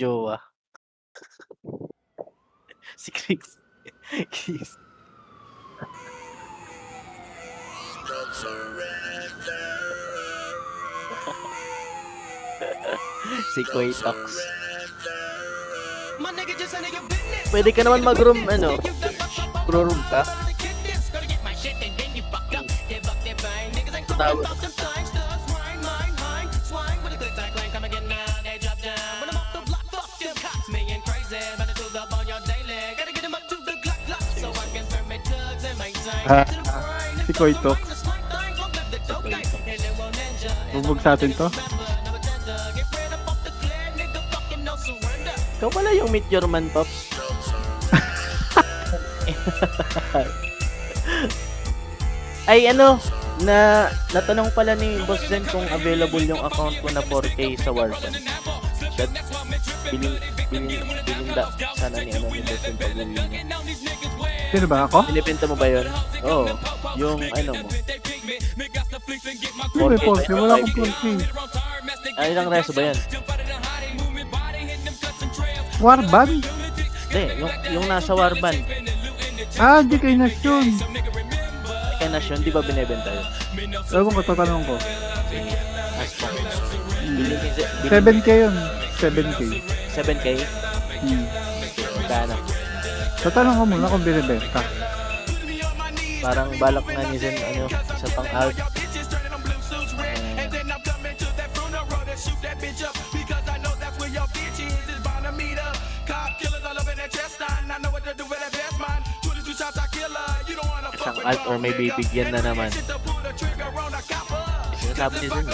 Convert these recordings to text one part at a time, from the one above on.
jowa. Si Chris. Chris. Si Quatox. Pwede ka naman mag-room, ano? Pro-room ka? Tawag. Si Koito. Bubog sa atin to. Ikaw pala yung Meet Your Man, Pops. Ay, ano, natanong pala ni Boss Zen kung available yung account ko na 4K sa Warzone. Bilinda sana ni Boss Zen pag-uwi niya. Sino ba ako? Pinipinta mo ba yun? Oo. Yung ano mo. Hindi, 4K. Wala akong 4K. Ay, ilang reso ba yan? Warband? Hindi, yung nasa Warband. Hindi kay Nasyon. Kaya Nasyon, di ba binibenta yun? Ewan ko, tatanong ko. Sige. Ask mo. 7K yun. 7K. 7K? Magkano? Tatanong ko muna kung binibenta. Parang balak nga ni Zen, ano, sa pang-out. Isang alt or may bibigyan na naman. Sinasabi ni Zen,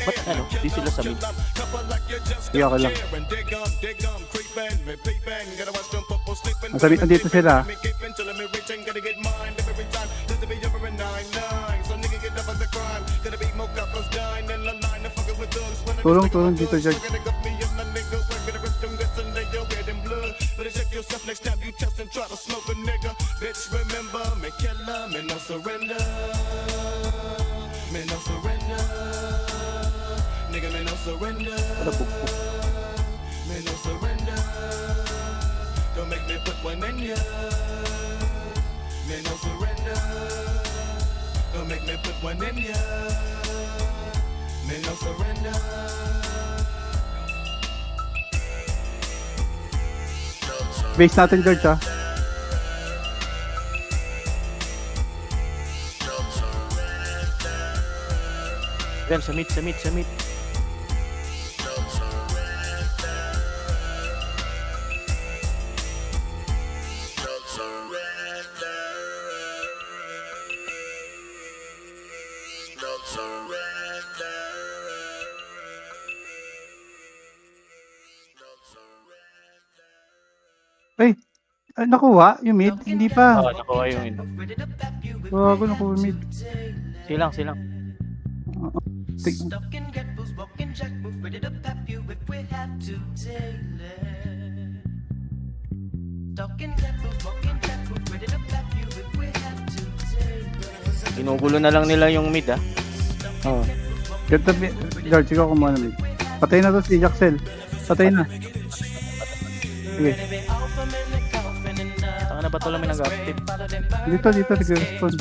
ba't ano? Di sila sa mid. Hindi ako lang. Andito sila. Tulong dito, George. Ano pukpuk? Don't make me put one in ya. Me no surrender. Don't make me put one in ya. Me no surrender. Base natin, George, ha? Yan, sa mid. Ay, nakuha yung mid? Hindi pa. Oo, nakuha yung mid. Ako nakuha mid. Silang. Ginugulo na lang nila yung mid, ah. Oo. Ganda, George, ikaw kumuha na mid. Patay na to si Jaxel. Patay na. Sige. Saka na ba ito lang may nag-active? Dito, nag-respond.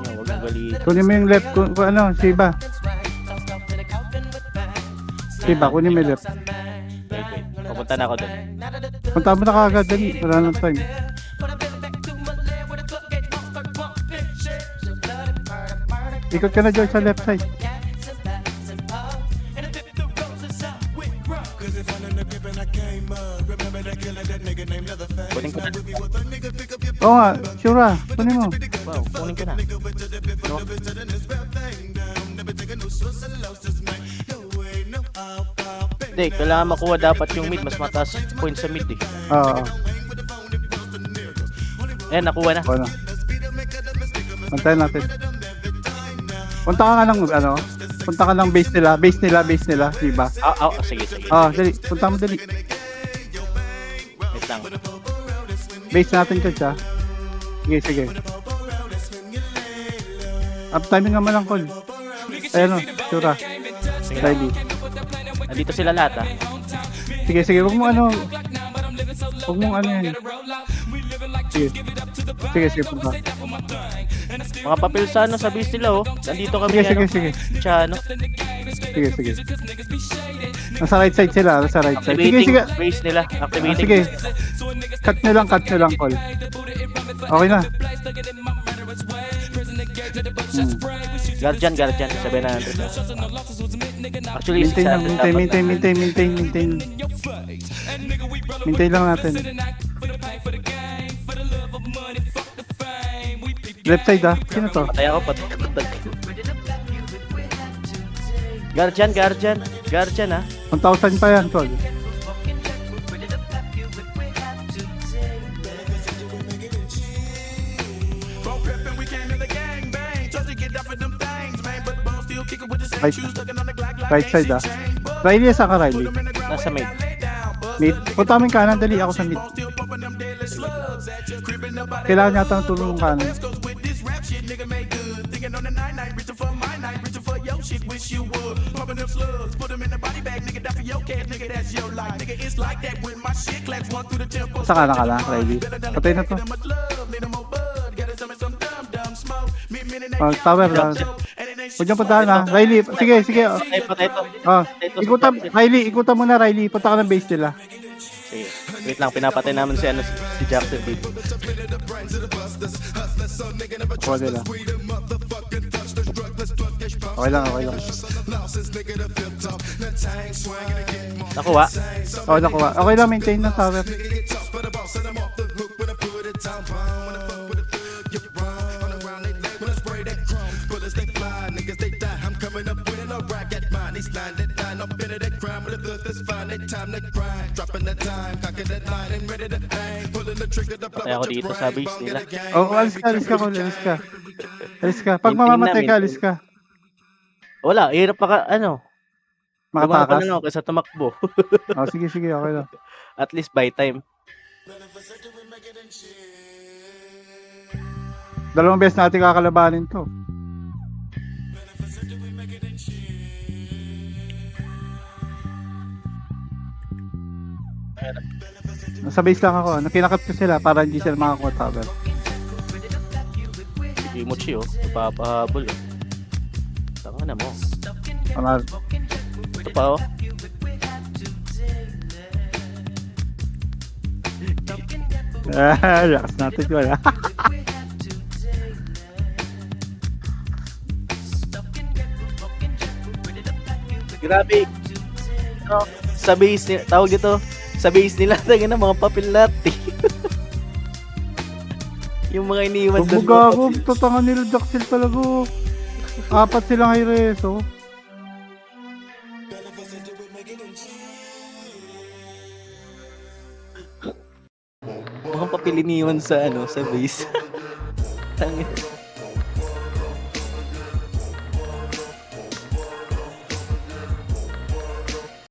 Huwag ang galit. Kunin mo yung left, Shiba. Shiba, kunin mo yung left. Wait. Papunta na ako doon. Punta mo na kagad, dali. Wala nang time. Ikot ka na, George, sa left side. Kunin ko na. Oo nga, sure ah. Kunin mo. Wow, kunin ko na. No? Hindi, kailangan makuha dapat yung mid. Mas mataas point sa mid, eh. Oo. Ayan, nakuha na. O, ano. Pantayin natin. Punta ka nga ng, ano, punta ka ng base nila, diba? Sige, sige. Dali, punta mo dali. Wait lang. Base natin, coach, ha? Sige. Uptiming naman lang, call. Ayan, o, sura. Sige lang. Riley. Nandito sila lahat, ah. Sige, huwag mo ano. Huwag mong ano yan. Sige, punta. Mga papel sa ano, sa base nila, oh. Nandito kami, Sige. Chano. Sige. Nasa right side sila, nasa right side. Activating Sige. base nila. Activating Sige. base. Cut nyo lang, call. Okay na. Guardian, 700. Actually, Maintain lang, 600 dapat. maintain. Maintain lang natin. Left side, ah. Sino to? Patay ako, patay. Guardian, ah. 1,000 pa yan, call. Right side, ah. Riley, saan ka, Riley? Nasa mid. Mid. Punta kami kanan, dali. Ako sa mid. Kailangan yata ng tulong ng kanan. Sa kanan ka lang, Riley. Patay na to. Tower lang. Huwag niyang puntahan, ha. Riley, sige. Patay to. Ikutan mo na, Riley. Punta ka ng base nila. Sige. Wait lang, pinapatay namin si Jackson dito. Kuha nila. Okay lang. Nakuha. Nakuha. Okay lang, maintain na tower. Patay ako dito sa base nila. Alis ka. Pag mamamatay ka, alis ka. Wala, hirap pa Lumakas Makatakas. na ako kaysa tumakbo. Sige, okay lang. At least by time. Dalawang beses natin kakalabanin to. Nasa base lang ako. Nakinakat ko sila para hindi sila makakuha tower. Si Kimochi, oh. Napapahabol, oh. Tanga na mo. Ito pa, oh. Lakas natin ko, ha? Grabe. Sa base nila, tawag dito, sa base nila, taga na mga papel latte. Yung mga iniwan doon. Gago, tatangan nila Jaxel talaga. 4 silang Hi-Reso. Mga papel iniwan sa sa base. Tangin.